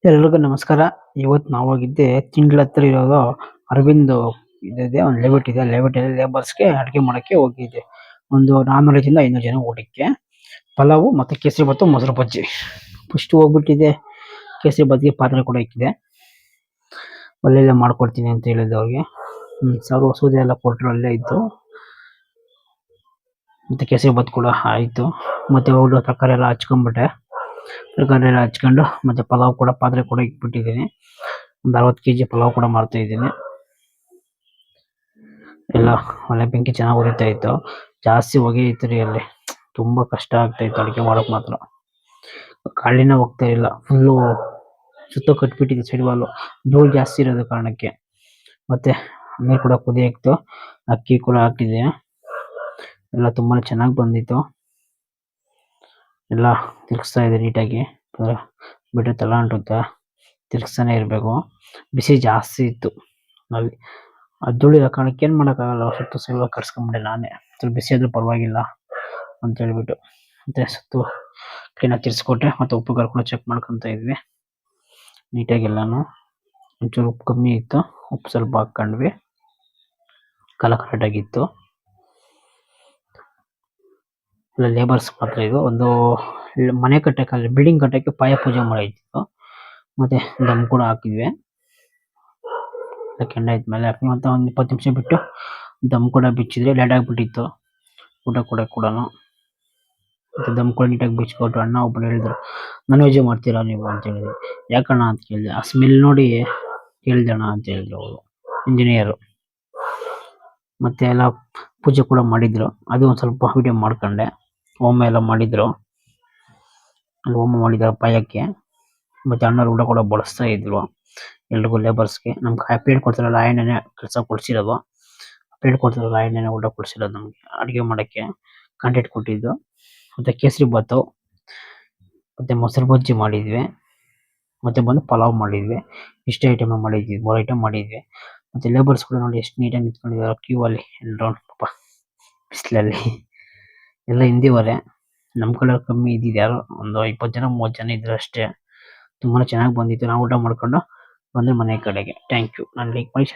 ಎಲ್ರಿಗೂ ನಮಸ್ಕಾರ. ಇವತ್ತು ನಾವು ಹೋಗಿದ್ದೆ ತಿಂಗಳ ಹತ್ರ ಇರೋದು ಅರವಿಂದ್ ಇದಿದೆ, ಒಂದು ಲೇಔಟ್ ಇದೆ. ಲೇಔಟ್ ಅಲ್ಲಿ ಲೇಬರ್ಸ್ಗೆ ಅಡಿಗೆ ಮಾಡಕ್ಕೆ ಹೋಗಿದ್ದೆ. ಒಂದು 400 ರಿಂದ 500 ಜನ ಊಟಕ್ಕೆ. ಪಲಾವು ಮತ್ತೆ ಕೇಸರಿ ಬಾತು, ಮೊಸರು ಬಜ್ಜಿ. ಫಸ್ಟ್ ಹೋಗ್ಬಿಟ್ಟಿದೆ ಕೇಸರಿ ಬಾತ್ಗೆ ಪಾತ್ರೆ ಕೂಡ ಇಕ್ಕಿದೆ. ಒಳ್ಳೆಲ್ಲ ಮಾಡ್ಕೊಡ್ತೀನಿ ಅಂತ ಹೇಳಿದ್ದೆ ಅವ್ರಿಗೆ. ಸಾವಿರ ಸೌದೆ ಎಲ್ಲ ಕೊಟ್ರು, ಅಲ್ಲೇ ಇತ್ತು. ಮತ್ತೆ ಕೇಸರಿ ಬಾತ್ ಕೂಡ ಆಯ್ತು. ಮತ್ತೆ ಹೋಗ್ಲು ತರಕಾರಿ ಎಲ್ಲ ಹಚ್ಕೊಂಡ್ಬಿಟ್ಟೆ. ತರಕಾರಿ ಎಲ್ಲ ಹಚ್ಕೊಂಡು ಮತ್ತೆ ಪಲಾವ್ ಕೂಡ ಪಾತ್ರೆ ಕೂಡ ಇಟ್ಬಿಟ್ಟಿದ್ದೀನಿ. ಒಂದು 60 ಕೆಜಿ ಪಲಾವ್ ಕೂಡ ಮಾಡ್ತಾ ಇದ್ದೀನಿ. ಎಲ್ಲ ಒಳ್ಳೆ ಬೆಂಕಿ ಚೆನ್ನಾಗಿ ಉರಿತಾ ಇತ್ತು. ಜಾಸ್ತಿ ಹೊಗೆ ಇತ್ತು ರೀ ಅಲ್ಲಿ. ತುಂಬಾ ಕಷ್ಟ ಆಗ್ತಾ ಇತ್ತು ಅಡಿಗೆ ಮಾಡಕ್ ಮಾತ್ರ. ಗಾಳಿನೇ ಹೋಗ್ತಾ ಇಲ್ಲ. ಫುಲ್ಲು ಸುತ್ತ ಕಟ್ಬಿಟ್ಟಿದೆ ಸೈಡ್ ವಾಲು. ಧೂಳು ಜಾಸ್ತಿ ಇರೋದ ಕಾರಣಕ್ಕೆ. ಮತ್ತೆ ನೀರು ಕೂಡ ಕುದಿ ಇತ್ತು. ಅಕ್ಕಿ ಕೂಡ ಹಾಕಿದೆ. ಎಲ್ಲ ತುಂಬಾನೇ ಚೆನ್ನಾಗಿ ಬಂದಿತ್ತು. ಎಲ್ಲ ತಿರ್ಗಿಸ್ತಾ ಇದೆ ನೀಟಾಗಿ. ಬಿಟ್ರೆ ತಳ ಅಂಟುತ್ತೆ. ತಿರ್ಗಿಸ್ತಾನೆ ಇರಬೇಕು. ಬಿಸಿ ಜಾಸ್ತಿ ಇತ್ತು ಅಲ್ಲಿ. ಧೂಳು ಇರೋ ಕಾರಣಕ್ಕೆ ಏನ್ ಮಾಡೋಕ್ಕಾಗಲ್ಲ. ಸುತ್ತ ಸಿಲ್ವ ಕರ್ಸ್ಕೊಂಡ್ಬಿಟ್ಟೆ ನಾನೇ. ಸ್ವಲ್ಪ ಬಿಸಿ ಆದ್ರೂ ಪರವಾಗಿಲ್ಲ ಅಂತ ಹೇಳ್ಬಿಟ್ಟು. ಮತ್ತೆ ಸುತ್ತು ಕ್ಲೀನಾಗಿ ತಿರ್ಸ್ಕೊಟ್ಟೆ. ಮತ್ತೆ ಉಪ್ಪು ಖಾರ ಕೂಡ ಚೆಕ್ ಮಾಡ್ಕೊಂತ ಇದ್ವಿ ನೀಟಾಗಿ ಎಲ್ಲಾನು. ಒಂಚೂರು ಉಪ್ಪು ಕಮ್ಮಿ ಇತ್ತು, ಉಪ್ಪು ಸ್ವಲ್ಪ ಹಾಕೊಂಡ್ವಿ. ಕಾಲ ಕರೆಕ್ಟಾಗಿತ್ತು. ಇಲ್ಲ ಲೇಬರ್ಸ್ ಮಾತ್ರ ಇದು. ಒಂದು ಮನೆ ಕಟ್ಟಕ್ಕೆ, ಬಿಲ್ಡಿಂಗ್ ಕಟ್ಟಕ್ಕೆ ಪಾಯ ಪೂಜೆ ಮಾಡಿತ್ತು. ಮತ್ತೆ ದಮ್ ಕೂಡ ಹಾಕಿದ್ವಿ. ಕೆಂಡ ಆದ್ಮೇಲೆ ಮತ್ತೆ ಒಂದು 20 ನಿಮಿಷ ಬಿಟ್ಟು ದಮ್ ಕೂಡ ಬಿಚ್ಚಿದ್ರೆ ಲೇಟ್ ಆಗ್ಬಿಟ್ಟಿತ್ತು ಊಟ ಕೊಡಕ್ಕೆ ಕೂಡನು. ಮತ್ತೆ ದಮ್ ಕೂಡ ನೀಟಾಗಿ ಬಿಚ್ಕೊಟ್ರು. ಅಣ್ಣ ಒಬ್ರು ಹೇಳಿದ್ರು, ನಾನ್ ವೆಜ್ ಮಾಡ್ತೀರಾ ನೀವು ಅಂತ ಹೇಳಿದ್ರು. ಯಾಕಣ್ಣ ಅಂತ ಕೇಳಿದೆ. ಆ ಸ್ಮೆಲ್ ನೋಡಿ ಕೇಳ್ದೆ ಅಣ್ಣ ಅಂತ ಹೇಳಿದ್ರು ಅವರು, ಇಂಜಿನಿಯರು. ಮತ್ತೆ ಎಲ್ಲ ಪೂಜೆ ಕೂಡ ಮಾಡಿದ್ರು. ಅದು ಒಂದ್ ಸ್ವಲ್ಪ ವಿಡಿಯೋ ಮಾಡ್ಕೊಂಡೆ. ಹೋಮ ಎಲ್ಲ ಮಾಡಿದ್ರು. ಹೋಮ ಮಾಡಿದ್ರು ಪಾಯಕ್ಕೆ. ಮತ್ತೆ ಅಣ್ಣವ್ರು ಊಟ ಕೂಡ ಬಡಿಸ್ತಾ ಇದ್ರು ಎಲ್ರಿಗೂ, ಲೇಬರ್ಸ್ಗೆ. ನಮ್ಗೆ ಪ್ಲೇಟ್ ಕೊಡ್ತಾರಲ್ಲ ಆ ಎಣ್ಣೆನೆ ಕೆಲಸ ಕೊಡ್ಸಿರೋದು. ಪ್ಲೇಟ್ ಕೊಡ್ತಾರಲ್ಲ ಆ ಎಣ್ಣೆನೆ ಊಟ ಕೊಡ್ಸಿರೋದು ನಮ್ಗೆ ಅಡಿಗೆ ಮಾಡಕ್ಕೆ ಕಾಂಟ್ಯಾಕ್ಟ್ ಕೊಟ್ಟಿದ್ದು. ಮತ್ತೆ ಕೇಸರಿ ಬಾತು, ಮತ್ತೆ ಮೊಸರು ಬಜ್ಜಿ ಮಾಡಿದ್ವಿ. ಮತ್ತೆ ಬಂದು ಪಲಾವ್ ಮಾಡಿದ್ವಿ. ಇಷ್ಟೇ ಐಟಮ್ ಮಾಡಿದ್ವಿ. 3 ಐಟಮ್ ಮಾಡಿದ್ವಿ. ಮತ್ತೆ ಲೇಬರ್ಸ್ ಕೂಡ ನೋಡಿ ಎಷ್ಟು ನೀಟಾಗಿ ನಿಂತ್ಕೊಂಡಿದ್ದಾರೆ ಕ್ಯೂ ಅಲ್ಲಿ. ಎಲ್ರು ಪಾಪ ಬಿಸಿಲಲ್ಲಿ ಎಲ್ಲ ಹಿಂದಿವರೆ. ನಮ್ ಕಡೆ ಕಮ್ಮಿ ಇದ್ದಿದ್ದು, ಯಾರೋ ಒಂದು 20 ಜನ 30 ಜನ ಇದ್ರು ಅಷ್ಟೇ. ತುಂಬಾನೇ ಚೆನ್ನಾಗಿ ಬಂದಿತ್ತು. ನಾವು ಊಟ ಮಾಡ್ಕೊಂಡು ಬಂದೆ ಮನೆ ಕಡೆಗೆ. Thank you. ನಾನು ಲೈಕ್ ಮಾಡಿ